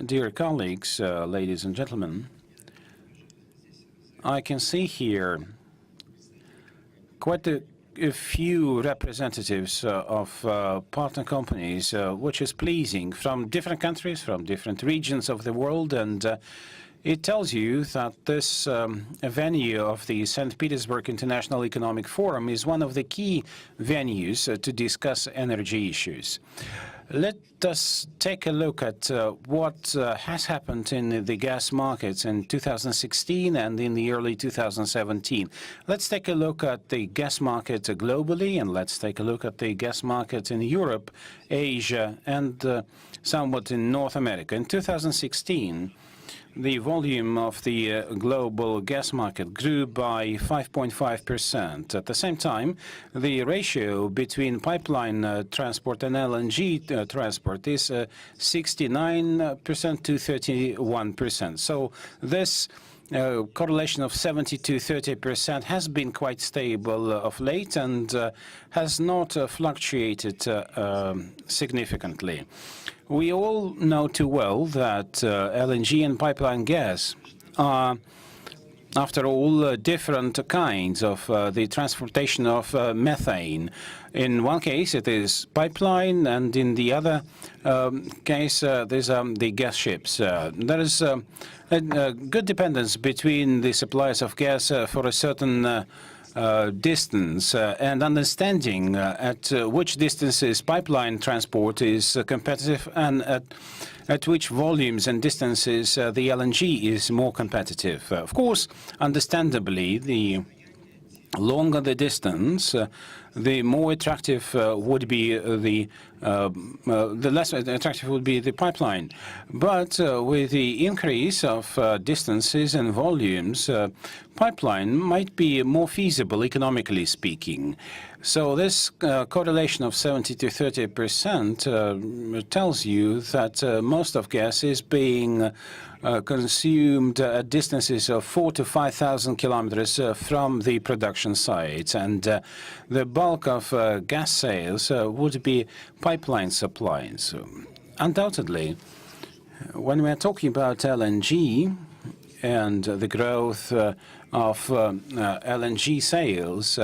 Dear colleagues, ladies and gentlemen, I can see here quite a few representatives of partner companies, which is pleasing, from different countries, from different regions of the world, and it tells you that this venue of the St. Petersburg International Economic Forum is one of the key venues to discuss energy issues. Let us take a look at what has happened in the gas markets in 2016 and in the early 2017. Let's take a look at the gas market globally, and let's take a look at the gas market in Europe, Asia, and somewhat in North America. In 2016, the volume of the global gas market grew by 5.5%. At the same time, the ratio between pipeline transport and LNG transport is 69% to 31%. So this correlation of 70 to 30% has been quite stable of late and has not fluctuated significantly. We all know too well that LNG and pipeline gas are, after all, different kinds of the transportation of methane. In one case, it is pipeline, and in the other case, there's the gas ships. There is a good dependence between the suppliers of gas for a certain distance and understanding at which distances pipeline transport is competitive and at which volumes and distances the LNG is more competitive. Of course, understandably, the longer the distance, the more attractive would be the less attractive would be the pipeline. But with the increase of distances and volumes, pipeline might be more feasible economically speaking. So this correlation of 70 to 30% tells you that most of gas is being consumed at distances of 4,000 to 5,000 kilometers from the production sites, and the bulk of gas sales would be pipeline supplies. Undoubtedly, when we are talking about LNG and the growth of LNG sales,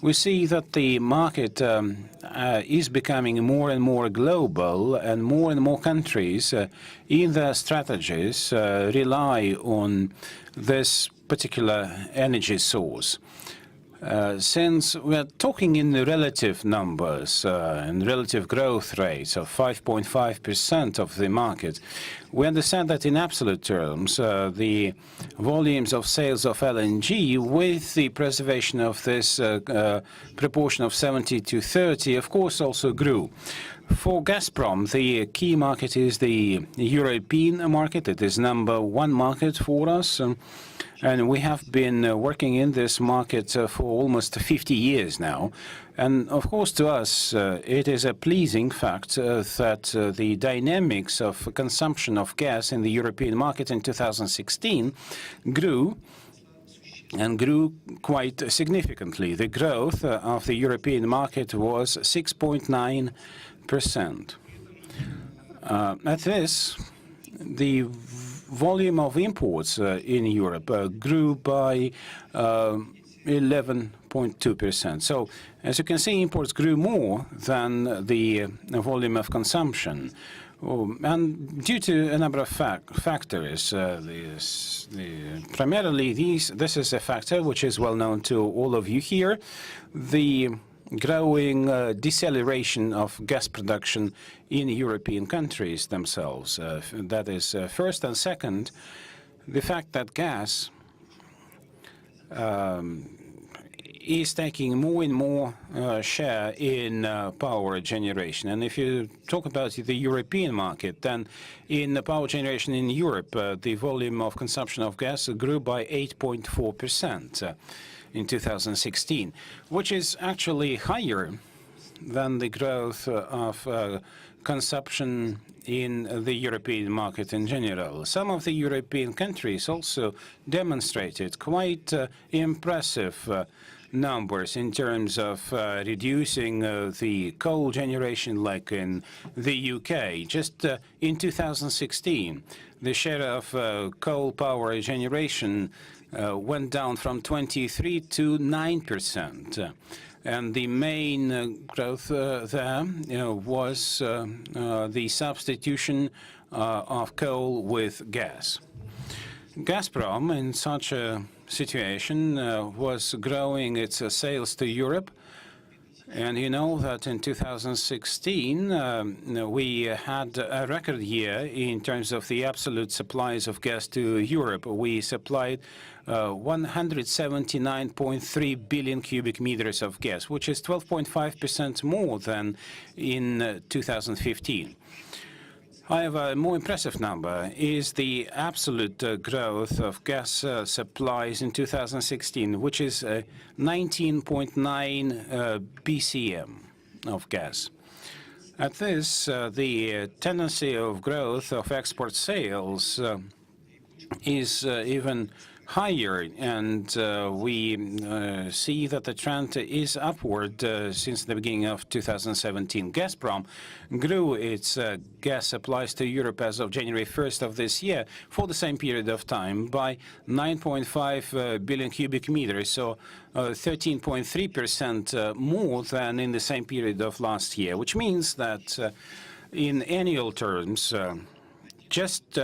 we see that the market is becoming more and more global, and more countries in their strategies rely on this particular energy source. Since we're talking in the relative numbers and relative growth rates of 5.5% of the market, we understand that in absolute terms, the volumes of sales of LNG, with the preservation of this proportion of 70 to 30, of course, also grew. For Gazprom, the key market is the European market. It is number one market for us. And we have been working in this market for almost 50 years now. And of course, to us, it is a pleasing fact that the dynamics of consumption of gas in the European market in 2016 grew, and grew quite significantly. The growth of the European market was 6.9%. At this, the volume of imports in Europe grew by 11.2%. So, as you can see, imports grew more than the volume of consumption. And due to a number of factors, primarily this is a factor which is well known to all of you here, the growing deceleration of gas production in European countries themselves. That is first, and second, the fact that gas is taking more and more share in power generation. And if you talk about the European market, then in the power generation in Europe, the volume of consumption of gas grew by 8.4%. In 2016, which is actually higher than the growth of consumption in the European market in general. Some of the European countries also demonstrated quite impressive numbers in terms of reducing the coal generation, like in the UK. Just in 2016, the share of coal power generation went down from 23 to 9%. And the main growth there was the substitution of coal with gas. Gazprom, in such a situation, was growing its sales to Europe. And you know that in 2016, we had a record year in terms of the absolute supplies of gas to Europe. We supplied 179.3 billion cubic meters of gas, which is 12.5% more than in 2015. However, a more impressive number is the absolute growth of gas supplies in 2016, which is 19.9 BCM of gas. At this, the tendency of growth of export sales is even higher, and we see that the trend is upward since the beginning of 2017. Gazprom grew its gas supplies to Europe as of January 1st of this year for the same period of time by 9.5 billion cubic meters, so 13.3% more than in the same period of last year, which means that in annual terms, just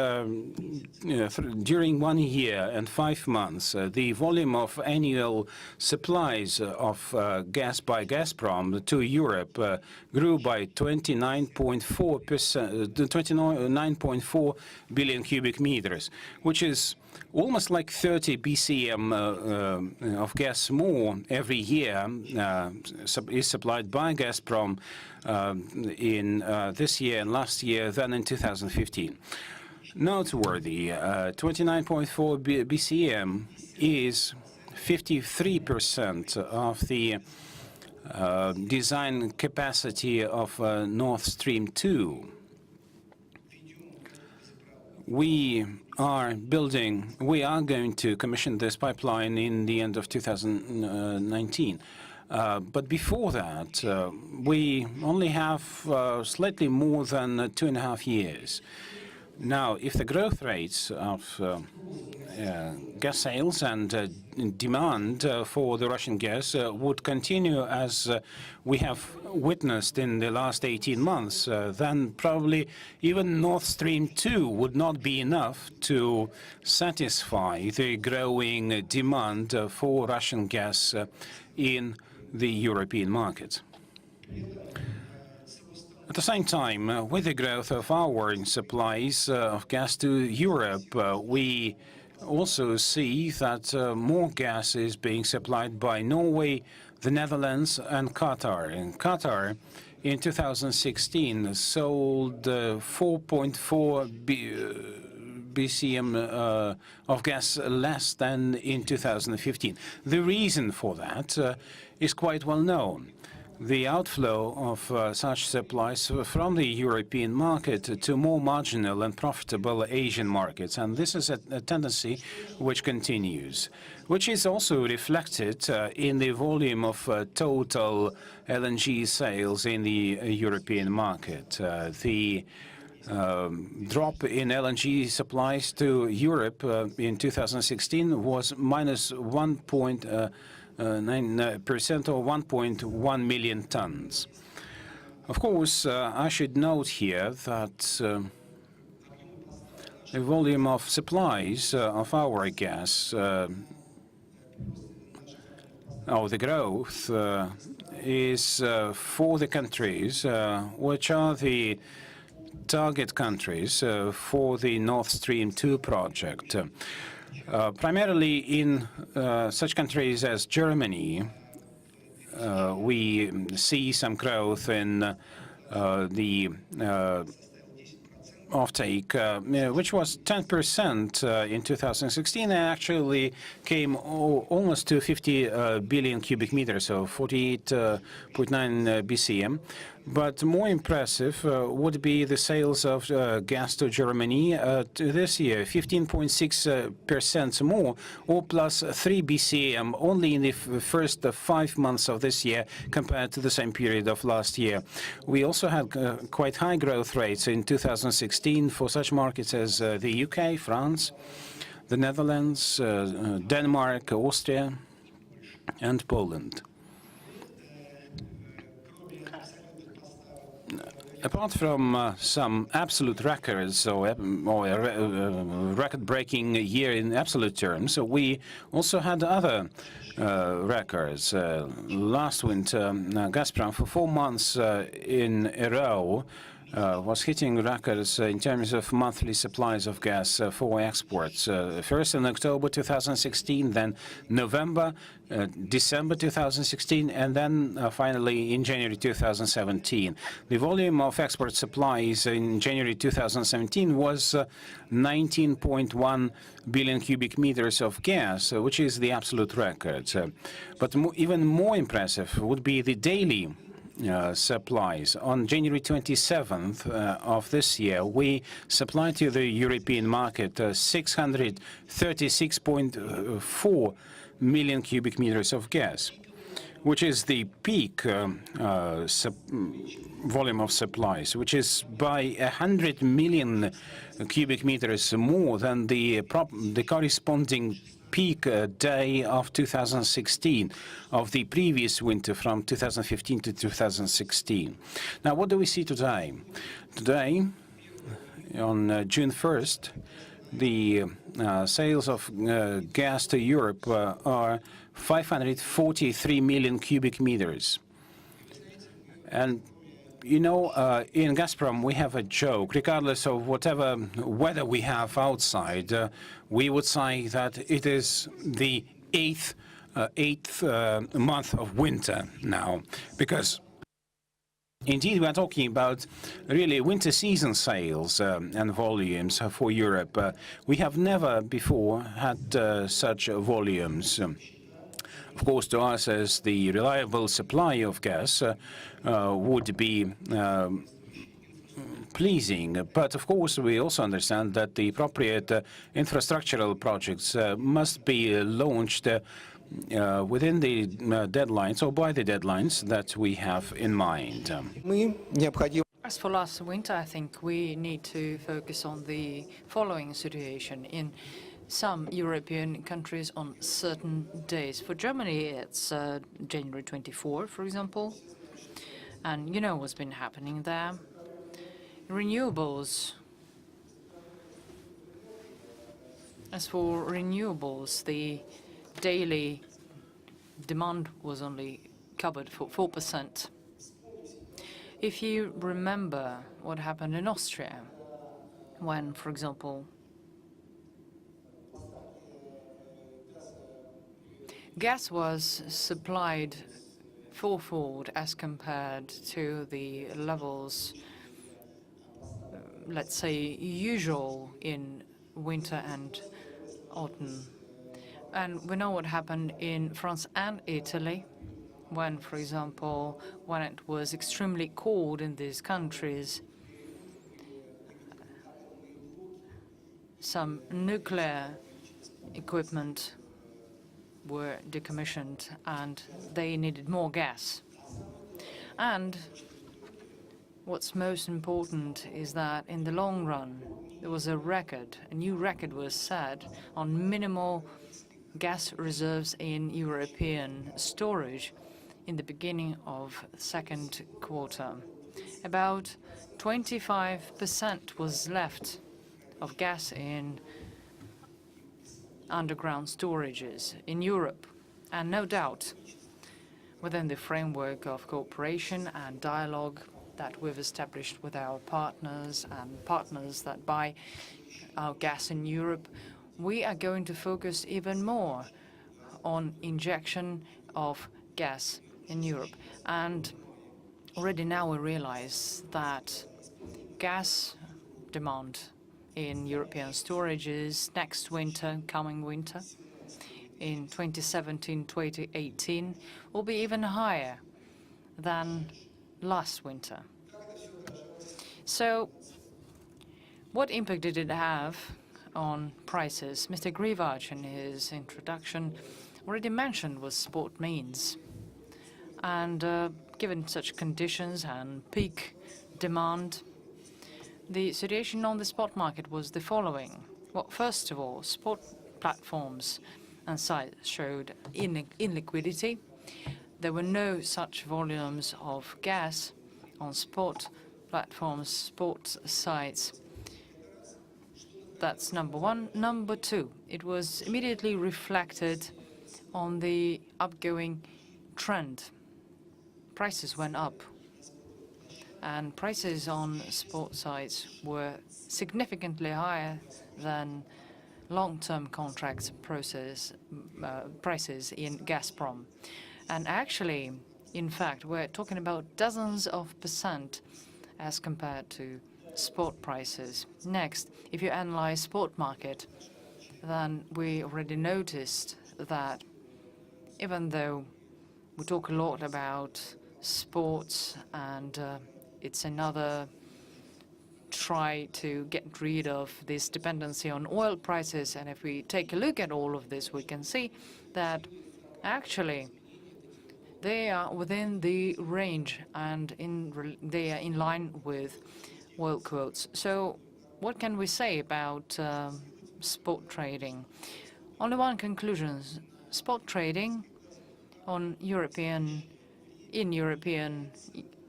during 1 year and 5 months, the volume of annual supplies of gas by Gazprom to Europe grew by 29.4 billion cubic meters, which is almost like 30 BCM of gas more every year is supplied by Gazprom in this year and last year than in 2015. Noteworthy, 29.4 BCM is 53% of the design capacity of Nord Stream 2. We are going to commission this pipeline in the end of 2019. But before that, we only have slightly more than 2.5 years. Now, if the growth rates of gas sales and demand for the Russian gas would continue as we have witnessed in the last 18 months, then probably even Nord Stream 2 would not be enough to satisfy the growing demand for Russian gas in the European market. At the same time, with the growth of our supplies of gas to Europe, we also see that more gas is being supplied by Norway, the Netherlands, and Qatar. And Qatar, in 2016, sold 4.4 BCM of gas less than in 2015. The reason for that is quite well known. The outflow of such supplies from the European market to more marginal and profitable Asian markets. And this is a tendency which continues, which is also reflected in the volume of total LNG sales in the European market. The drop in LNG supplies to Europe in 2016 was minus 1.9% or 1.1 million tons. Of course, I should note here that the volume of supplies of our gas, the growth is for the countries which are the target countries for the Nord Stream 2 project. Primarily in such countries as Germany, we see some growth in the offtake, which was 10% in 2016, and actually came almost to 50 billion cubic meters, so 48.9 BCM. But more impressive would be the sales of gas to Germany this year, 15.6% more, or plus 3 BCM only in the first 5 months of this year compared to the same period of last year. We also had quite high growth rates in 2016 for such markets as the UK, France, the Netherlands, Denmark, Austria, and Poland. Apart from some absolute records or a record-breaking year in absolute terms, we also had other records. Last winter, Gazprom, for 4 months in a row, was hitting records in terms of monthly supplies of gas for exports. First in October 2016, then November, December 2016, and then finally in January 2017. The volume of export supplies in January 2017 was 19.1 billion cubic meters of gas, which is the absolute record. But even more impressive would be the daily supplies. On January 27th of this year, we supplied to the European market 636.4 million cubic meters of gas, which is the peak volume of supplies, which is by 100 million cubic meters more than the corresponding peak day of 2016, of the previous winter from 2015 to 2016. Now, what do we see today? Today, on June 1st, the sales of gas to Europe are 543 million cubic meters. And you know, in Gazprom, we have a joke. Regardless of whatever weather we have outside, we would say that it is the eighth month of winter now, because indeed we are talking about really winter season sales and volumes for Europe. We have never before had such volumes. Of course, to us, as the reliable supply of gas would be pleasing. But of course, we also understand that the appropriate infrastructural projects must be launched within the deadlines or by the deadlines that we have in mind. As for last winter, I think we need to focus on the following situation. In some European countries on certain days. For Germany, it's January 24, for example. And you know what's been happening there. Renewables. As for renewables, the daily demand was only covered for 4%. If you remember what happened in Austria, when, for example, gas was supplied fourfold as compared to the levels, let's say, usual in winter and autumn. And we know what happened in France and Italy when, for example, when it was extremely cold in these countries, some nuclear equipment were decommissioned and they needed more gas. And what's most important is that in the long run, there was a new record was set on minimal gas reserves in European storage in the beginning of the second quarter. About 25% was left of gas in underground storages in Europe. And no doubt, within the framework of cooperation and dialogue that we've established with our partners and partners that buy our gas in Europe, we are going to focus even more on injection of gas in Europe. And already now we realize that gas demand in European storages next winter, coming winter, in 2017-2018, will be even higher than last winter. So what impact did it have on prices? Mr. Grivac, in his introduction, already mentioned what spot means. And given such conditions and peak demand, the situation on the spot market was the following. Well, first of all, spot platforms and sites showed illiquidity. There were no such volumes of gas on spot platforms, spot sites. That's number one. Number two, it was immediately reflected on the upgoing trend. Prices went up, and prices on spot sites were significantly higher than long-term contracts prices in Gazprom. And actually, in fact, we're talking about dozens of percent as compared to spot prices. Next, if you analyze spot market, then we already noticed that even though we talk a lot about sports and it's another try to get rid of this dependency on oil prices, and if we take a look at all of this, we can see that actually they are within the range and they are in line with oil quotes. So what can we say about spot trading? Only one conclusion: spot trading in European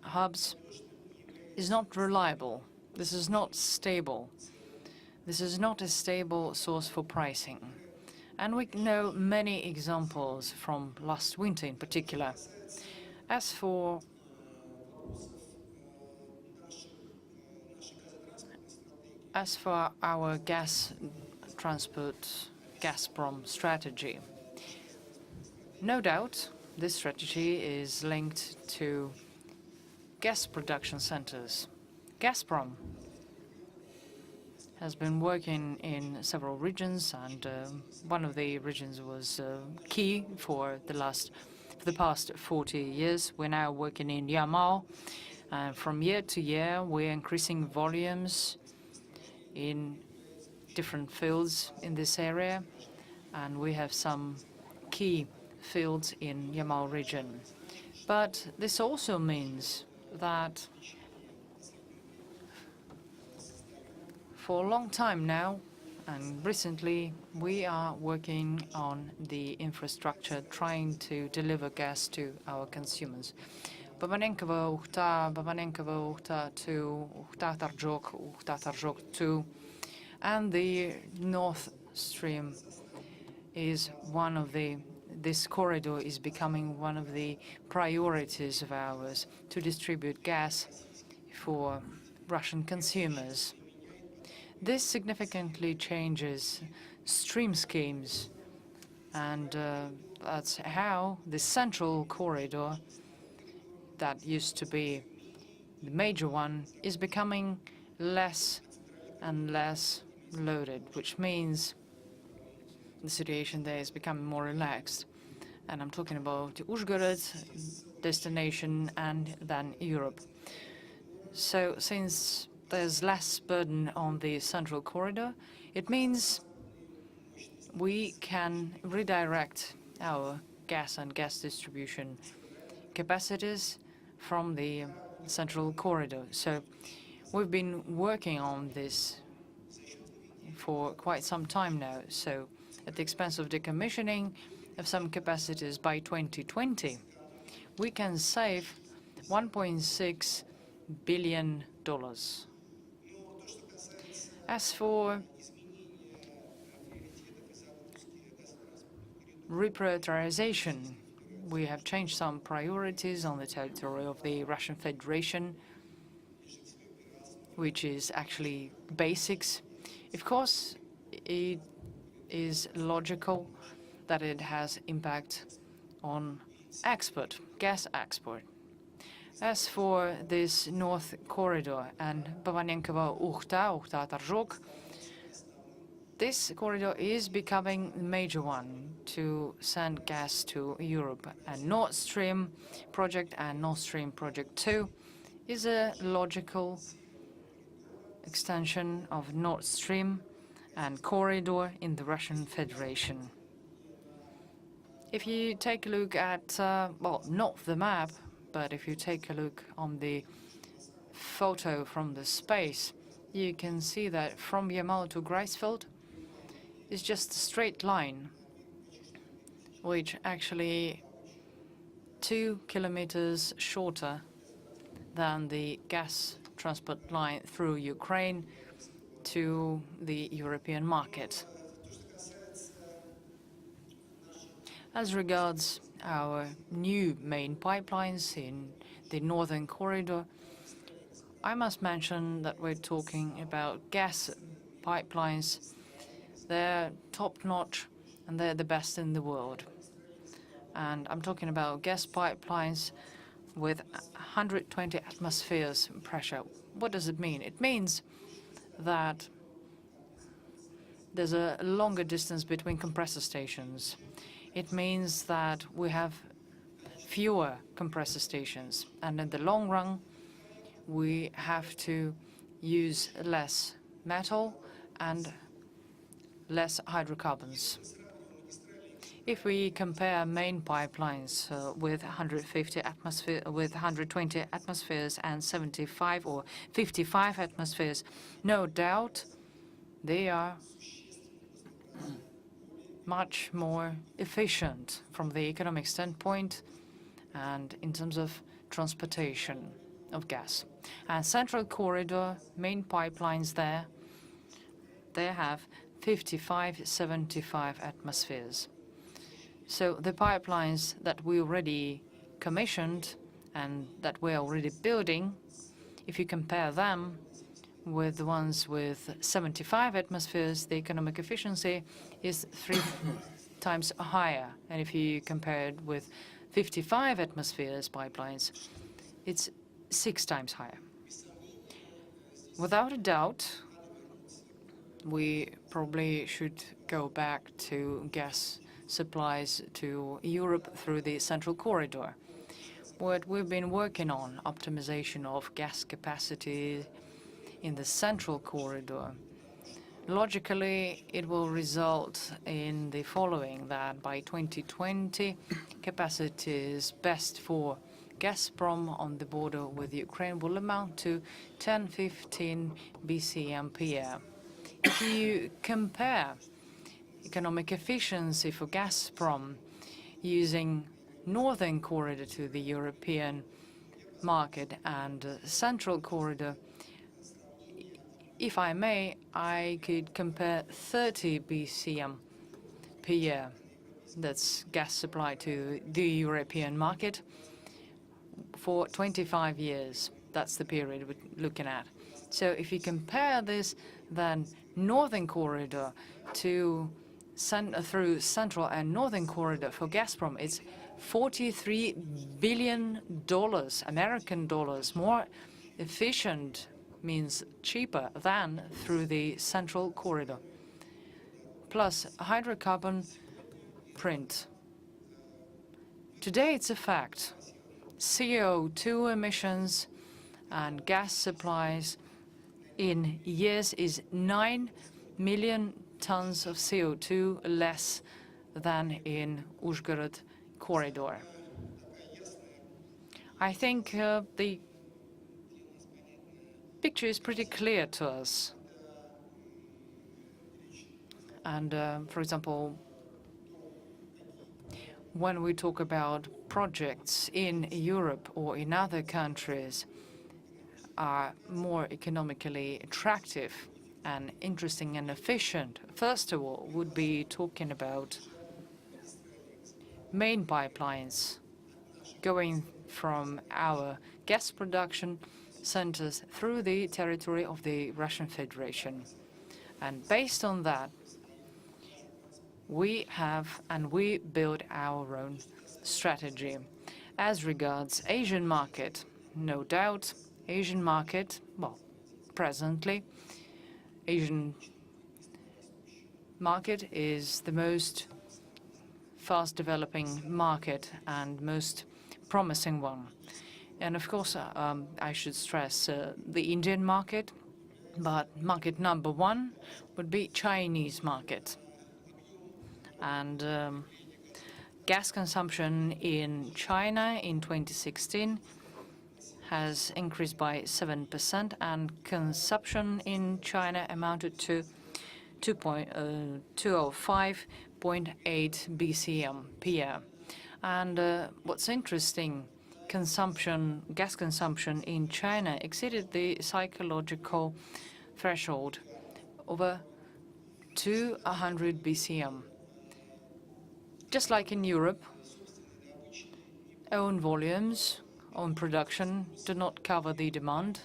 hubs is not reliable. This is not stable. This is not a stable source for pricing. And we know many examples from last winter in particular. As for our gas transport Gazprom strategy, no doubt this strategy is linked to gas production centers. Gazprom has been working in several regions, and one of the regions was key for the past 40 years. We're now working in Yamal. From year to year, we're increasing volumes in different fields in this area, and we have some key fields in Yamal region. But this also means that for a long time now, and recently, we are working on the infrastructure, trying to deliver gas to our consumers. Babanenkova, Ukhta 2, Ukhta Tarjok 2, and the North Stream is one of this corridor is becoming one of the priorities of ours to distribute gas for Russian consumers. This significantly changes stream schemes, and that's how the central corridor that used to be the major one is becoming less and less loaded, which means the situation there is becoming more relaxed. And I'm talking about the Uzhgorod destination and then Europe. So since there's less burden on the central corridor, it means we can redirect our gas and gas distribution capacities from the central corridor. So we've been working on this for quite some time now. So at the expense of decommissioning of some capacities by 2020, we can save $1.6 billion. As for reprioritization, we have changed some priorities on the territory of the Russian Federation, which is actually basics. Of course, it is logical that it has impact on export, gas export. As for this North Corridor and Babanenkova-Ukhta Tarjok, this corridor is becoming the major one to send gas to Europe. And Nord Stream project and Nord Stream project 2 is a logical extension of Nord Stream and corridor in the Russian Federation. If you take a look at, well, not the map, but if you take a look on the photo from the space, you can see that from Yamal to Greifswald is just a straight line, which actually 2 kilometers shorter than the gas transport line through Ukraine to the European market. As regards our new main pipelines in the Northern Corridor, I must mention that we're talking about gas pipelines. They're top-notch and they're the best in the world. And I'm talking about gas pipelines with 120 atmospheres pressure. What does it mean? It means that there's a longer distance between compressor stations. It means that we have fewer compressor stations, and in the long run, we have to use less metal and less hydrocarbons. If we compare main pipelines with 120 atmospheres and 75 or 55 atmospheres, no doubt they are much more efficient from the economic standpoint and in terms of transportation of gas. And Central Corridor, main pipelines there, they have 55, 75 atmospheres. So the pipelines that we already commissioned and that we're already building, if you compare them with the ones with 75 atmospheres, the economic efficiency is 3 times higher. And if you compare it with 55 atmospheres pipelines, it's 6 times higher. Without a doubt, we probably should go back to gas supplies to Europe through the Central Corridor. What we've been working on, optimization of gas capacity in the Central Corridor, logically it will result in the following, that by 2020 capacities best for Gazprom on the border with Ukraine will amount to 10-15 BCM per year. If you compare economic efficiency for Gazprom using Northern Corridor to the European market and Central Corridor, if I may, I could compare 30 BCM per year. That's gas supply to the European market for 25 years. That's the period we're looking at. So if you compare this, then Northern Corridor to through Central and Northern Corridor for Gazprom, it's $43 billion, American dollars, more efficient, means cheaper than through the Central Corridor. Plus hydrocarbon print. Today it's a fact. CO2 emissions and gas supplies in years is 9 million tons of CO2 less than in Uzhhorod corridor. I think the picture is pretty clear to us. And for example, when we talk about projects in Europe or in other countries are more economically attractive and interesting and efficient, first of all, would be talking about main pipelines going from our gas production centers through the territory of the Russian Federation. And based on that, we have and we build our own strategy. As regards Asian market, no doubt, Asian market, well, presently, Asian market is the most fast developing market and most promising one. And of course, I should stress the Indian market, but market number one would be Chinese market. And gas consumption in China in 2016 has increased by 7%, and consumption in China amounted to 205.8 BCM per year. And what's interesting, gas consumption in China exceeded the psychological threshold over 200 BCM. Just like in Europe, own volumes, own production do not cover the demand,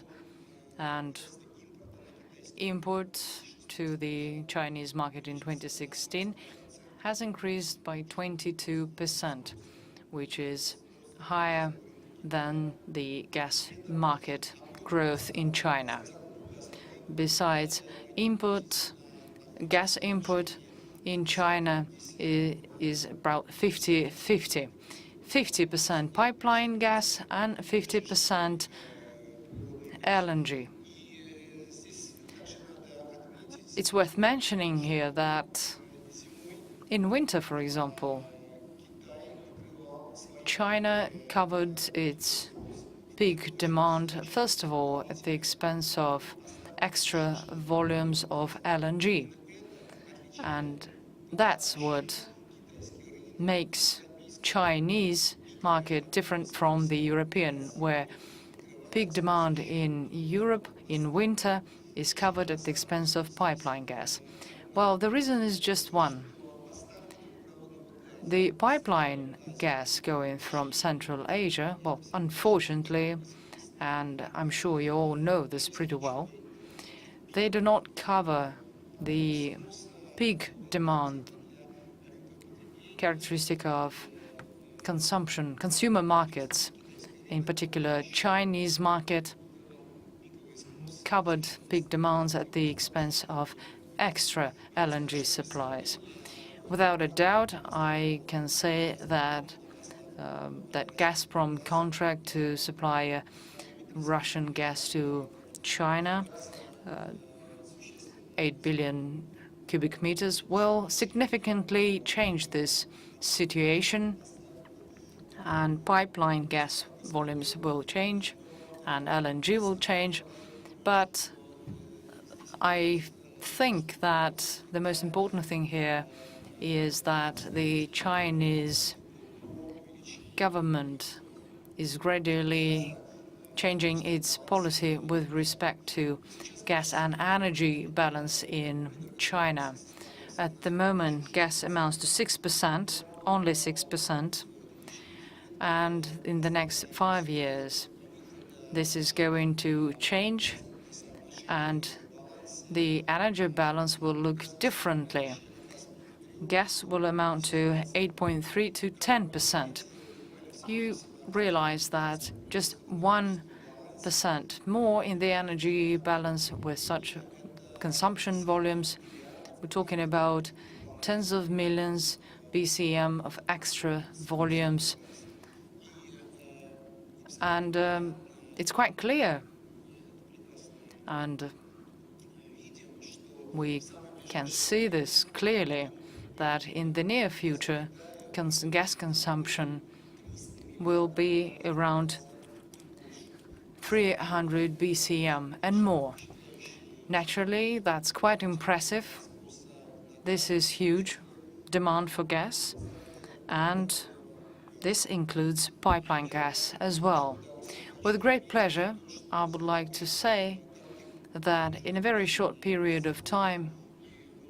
and imports to the Chinese market in 2016 has increased by 22%, which is higher than the gas market growth in China. Besides, gas import in China is about 50-50. 50% pipeline gas and 50% LNG. It's worth mentioning here that in winter, for example, China covered its peak demand, first of all, at the expense of extra volumes of LNG. And that's what makes Chinese market different from the European, where peak demand in Europe in winter is covered at the expense of pipeline gas. Well, the reason is just one. The pipeline gas going from Central Asia, well, unfortunately, and I'm sure you all know this pretty well, they do not cover the peak demand characteristic of consumer markets, in particular Chinese market, covered peak demands at the expense of extra LNG supplies. Without a doubt, I can say that that Gazprom contract to supply Russian gas to China, 8 billion cubic meters, will significantly change this situation, and pipeline gas volumes will change and LNG will change. But I think that the most important thing here is that the Chinese government is gradually changing its policy with respect to gas and energy balance in China. At the moment, gas amounts to 6%, only 6%, and in the next 5 years, this is going to change, and the energy balance will look differently. Gas will amount to 8.3 to 10%. You realize that just 1% more in the energy balance with such consumption volumes, we're talking about tens of millions BCM of extra volumes. And it's quite clear. And we can see this clearly, that in the near future, gas consumption will be around 300 BCM and more. Naturally, that's quite impressive. This is huge demand for gas, and this includes pipeline gas as well. With great pleasure, I would like to say that in a very short period of time,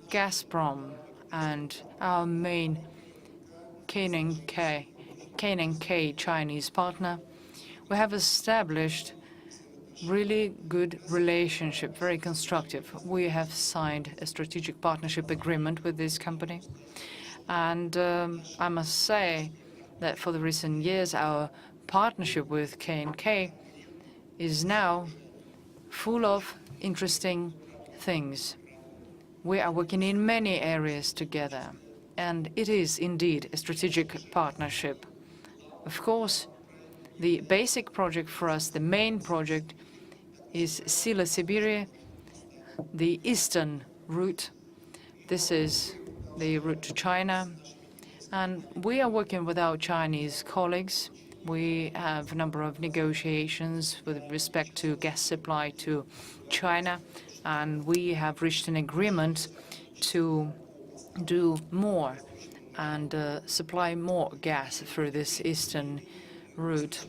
Gazprom and our main K&K Chinese partner, we have established really good relationship, very constructive. We have signed a strategic partnership agreement with this company. And I must say that for the recent years, our partnership with K&K is now full of interesting things. We are working in many areas together, and it is indeed a strategic partnership. Of course, The basic project for us, the main project, is Sila-Siberia, the eastern route. This is the route to China. And we are working with our Chinese colleagues. We have a number of negotiations with respect to gas supply to China. And we have reached an agreement to do more and supply more gas through this eastern route.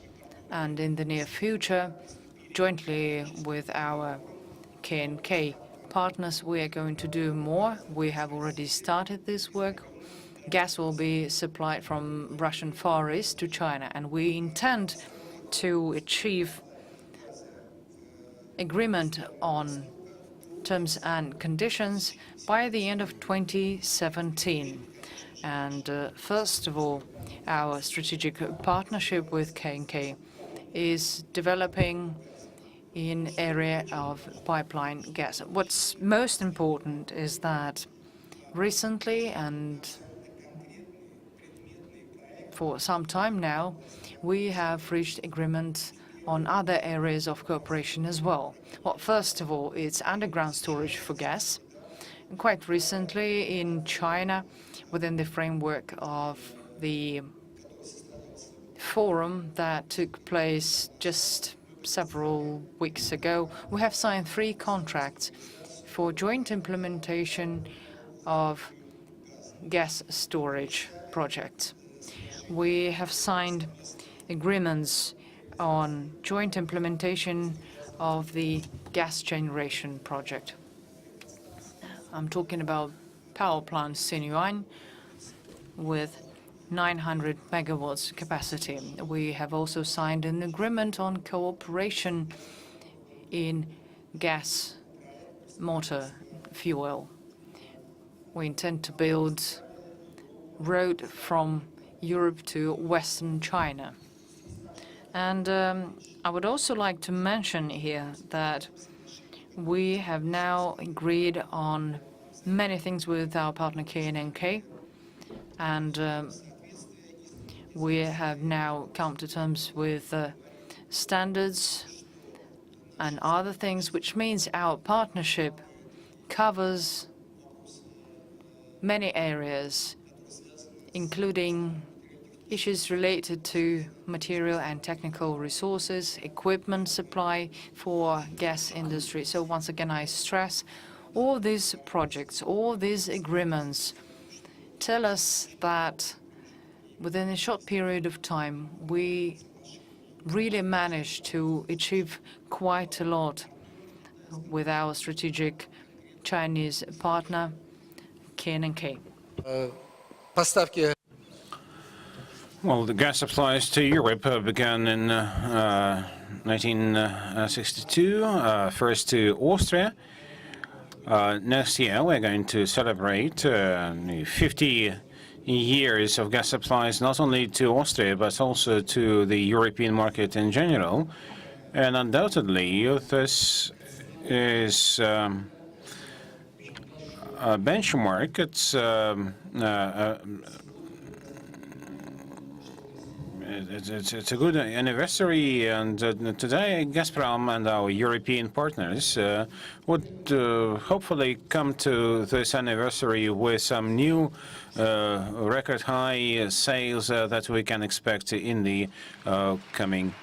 And in the near future, jointly with our K&K partners, we are going to do more. We have already started this work. Gas will be supplied from Russian Far East to China, and we intend to achieve agreement on terms and conditions by the end of 2017. And first of all, our strategic partnership with K&K is developing in area of pipeline gas. What's most important is that recently and for some time now, we have reached agreement on other areas of cooperation as well. Well, first of all, it's underground storage for gas. And quite recently in China, within the framework of the forum that took place just several weeks ago, we have signed 3 contracts for joint implementation of gas storage projects. We have signed agreements on joint implementation of the gas generation project. I'm talking about power plant Sinyuan with 900 megawatts capacity. We have also signed an agreement on cooperation in gas motor fuel. We intend to build road from Europe to Western China. And I would also like to mention here that we have now agreed on many things with our partner K&K, and we have now come to terms with standards and other things, which means our partnership covers many areas, including issues related to material and technical resources, equipment supply for gas industry. So once again, I stress all these projects, all these agreements tell us that within a short period of time, we really managed to achieve quite a lot with our strategic Chinese partner, K&K. Well, the gas supplies to Europe began in 1962, first to Austria. Next year, we're going to celebrate 50 years of gas supplies, not only to Austria, but also to the European market in general. And undoubtedly, this is a benchmark. It's a good anniversary, and today Gazprom and our European partners would hopefully come to this anniversary with some new record high sales that we can expect in the coming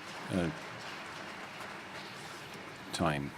time.